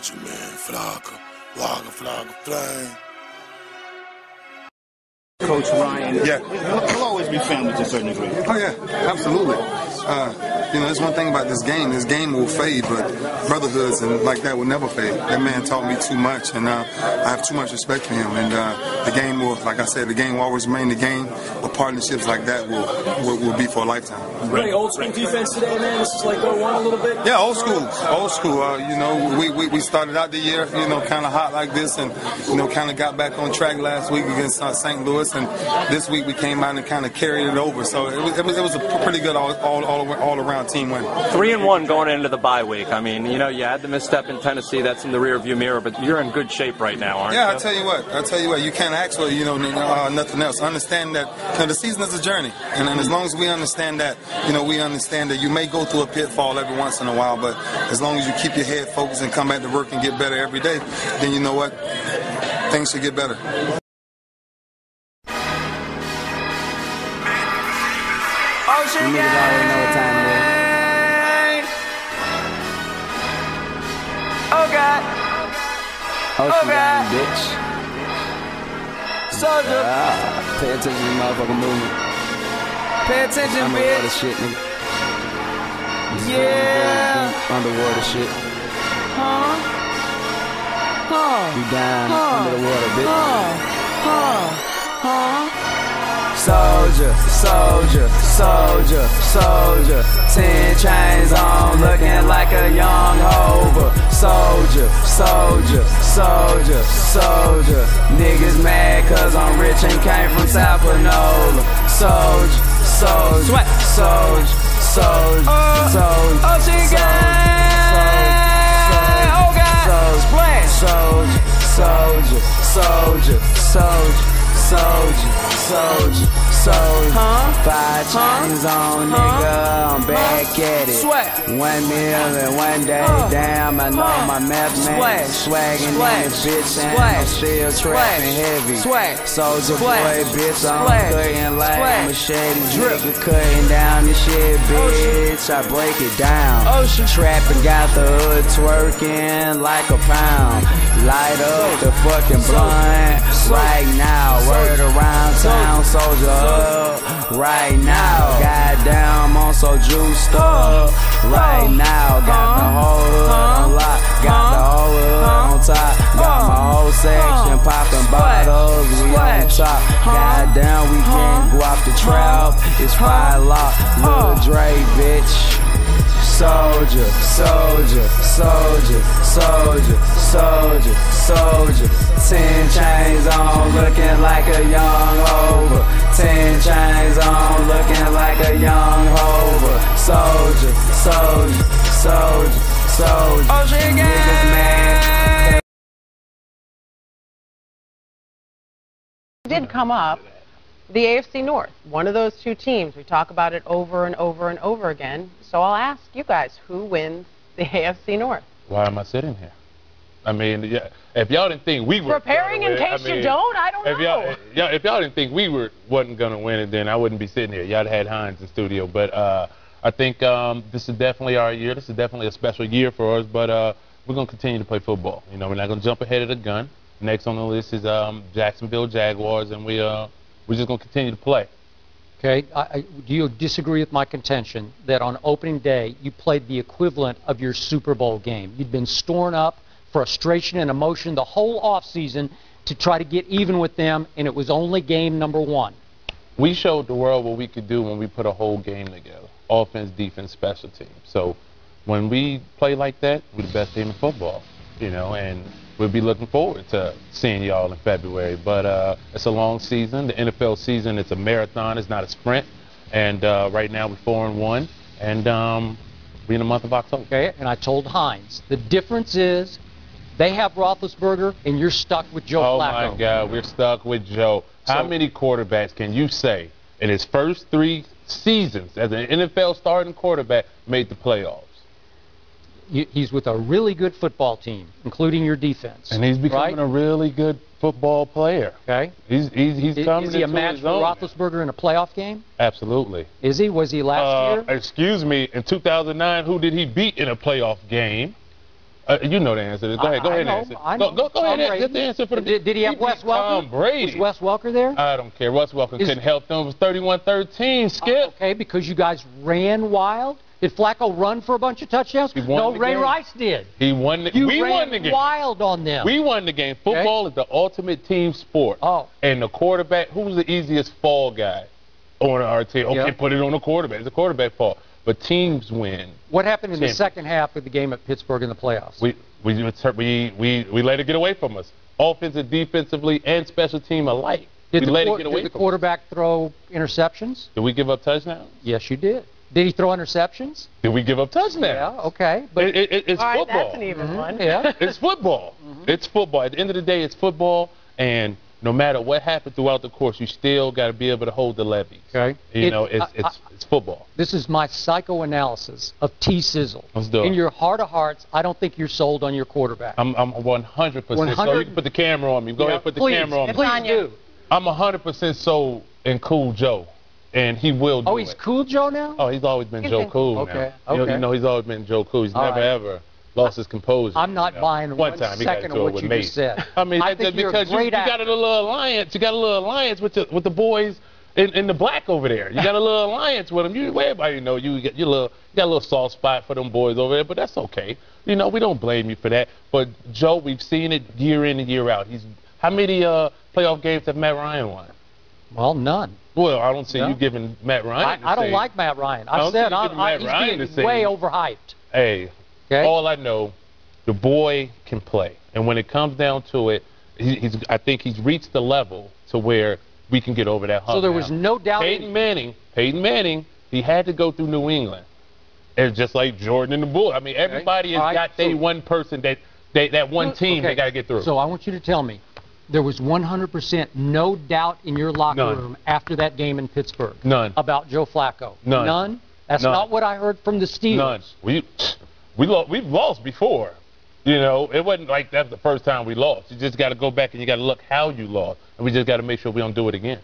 with you, man. Flocka, flame. Coach Ryan, yeah, he'll always be family to a certain degree. Oh yeah, absolutely. There's one thing about this game. This game will fade, but brotherhoods and like that will never fade. That man taught me too much, and I have too much respect for him. And the game will, like I said, the game will always remain the game. But partnerships like that will be for a lifetime. Really old school defense today, man. This is like go one a little bit. Yeah, old school. We started out the year, kind of hot like this, and kind of got back on track last week against St. Louis, and this week we came out and kind of carried it over. So it was a pretty good all around team win. 3-1 going into the bye week. I mean, you had the misstep in Tennessee. That's in the rearview mirror, but you're in good shape right now, aren't you? Yeah, I tell you what. You can't ask for nothing else. Understand that the season is a journey, and as long as we understand that, we understand that you may go through a pitfall every once in a while, but as long as you keep your head focused and come back to work and get better every day, then you know what, things should get better. You niggas already know what time it is. Oh God. Oh God. Bitch. Soldier. Pay attention to the motherfucking movement. Pay attention, Underwater bitch. shit, nigga. Yeah. Underwater shit. You down under the water, bitch. Soldier, soldier, soldier, soldier. 10 chains on, looking like a young hover. Soldier, soldier, soldier, soldier. Niggas mad cause I'm rich and came from South Panola. Soldier, soldier, soldier, soldier, soldier. Oh, she gang! Oh, God! Splash! Soldier, soldier, soldier, soldier, soldier, soldier. 5 chains on, nigga, I'm back at it. 1 meal in 1 day, damn, I know my math man. Swaggin' in the bitch, and I'm still trapping heavy. Soldier boy, bitch, I'm cutting like machete. Nigga cutting down this shit, bitch, I break it down. Trapping, got the hood twerking like a pound. Light up the fucking blunt right now. Word around town, soldier up right now. Goddamn, I'm so juiced up right now. Got the whole hood on lock, got the whole hood on top. Got my whole section popping bottles, we on top. Goddamn, we can't go off the trap. It's fire lock, Lil Dre, bitch. Soldier, soldier, soldier, soldier, soldier, soldier. 10 chains on, looking like a young hover. 10 chains on, looking like a young hover. Soldier, soldier, soldier, soldier. Oh, she niggas mad. Did come up. The AFC North, one of those two teams. We talk about it over and over and over again. So I'll ask you guys, who wins the AFC North? Why am I sitting here? I mean, yeah, if y'all didn't think we were preparing in case you don't, I don't know. If y'all didn't think we wasn't gonna win it, then I wouldn't be sitting here. Y'all had Hines in studio, but I think this is definitely our year. This is definitely a special year for us. But we're gonna continue to play football. We're not gonna jump ahead of the gun. Next on the list is Jacksonville Jaguars, and we're just gonna continue to play. Okay, do you disagree with my contention that on opening day you played the equivalent of your Super Bowl game? You'd been storing up frustration and emotion the whole offseason to try to get even with them, and it was only game number 1. We showed the world what we could do when we put a whole game together, offense, defense, special teams. So when we play like that, we're the best team in football, and we'll be looking forward to seeing y'all in February. But it's a long season. The NFL season, it's a marathon. It's not a sprint. And right now we're 4-1, and we're in the month of October. Okay, and I told Hines, the difference is they have Roethlisberger, and you're stuck with Joe Flacco. Oh, my God, we're stuck with Joe. How many quarterbacks can you say in his first 3 seasons as an NFL starting quarterback made the playoffs? He's with a really good football team, including your defense. And he's becoming a really good football player. Okay. He's coming Is he a match for Roethlisberger in a playoff game? Absolutely. Is he? Was he last year? Excuse me, in 2009, who did he beat in a playoff game? You know the answer. Go ahead and answer. I know. Go ahead and get the answer for the. Did he have Wes Welker? Tom Brady. Was Wes Welker there? I don't care. Wes Welker couldn't help them. It was 31-13. Skip. Okay, because you guys ran wild. Did Flacco run for a bunch of touchdowns? No, Ray Rice did. He won. We won the game. Wild on them. We won the game. Football is the ultimate team sport. Oh. And the quarterback, who's the easiest fall guy on our team? Okay, put it on the quarterback. It's a quarterback fall. But teams win. What happened in the second half of the game at Pittsburgh in the playoffs? We let it get away from us, offensive, defensively, and special team alike. Did the quarterback throw interceptions? Did we give up touchdowns? Yes, you did. Did he throw interceptions? Did we give up touchdowns? Yeah, okay. But it's all right, football. That's an even one. Yeah. It's football. It's football. At the end of the day, it's football, and no matter what happened throughout the course, you still got to be able to hold the levies. Okay. It's football. This is my psychoanalysis of T-Sizzle. Let's do it. In your heart of hearts, I don't think you're sold on your quarterback. I'm 100%. So you can put the camera on me. Go ahead and put the camera on me. Please do. I'm 100% sold in Cool Joe, and he will do it. Oh, he's Cool Joe now? Oh, he's always been Joe Cool Okay. now. Okay. You know, he's always been Joe Cool. He's never, ever lost his composure. I'm not buying one time he got second into of it what with you me. just said. I mean, I think because you got a little alliance. You got a little alliance with the boys in the black over there. You got a little alliance with them. Everybody know you got a little soft spot for them boys over there, but that's okay. You know, we don't blame you for that. But Joe, we've seen it year in and year out. How many playoff games have Matt Ryan won? Well, none. Well, I don't see you giving Matt Ryan. I don't like Matt Ryan. I've said he's being way overhyped. Hey, all I know, the boy can play, and when it comes down to it, I think he's reached the level to where we can get over that hump. So there was no doubt. Peyton Manning, he had to go through New England. It's just like Jordan and the Bulls. I mean, everybody has got one person that one team they got to get through. So I want you to tell me, there was 100% no doubt in your locker room after that game in Pittsburgh. None. About Joe Flacco. None. That's not what I heard from the Steelers. None. We've lost before. You know, it wasn't like that's the first time we lost. You just got to go back and you got to look how you lost, and we just got to make sure we don't do it again.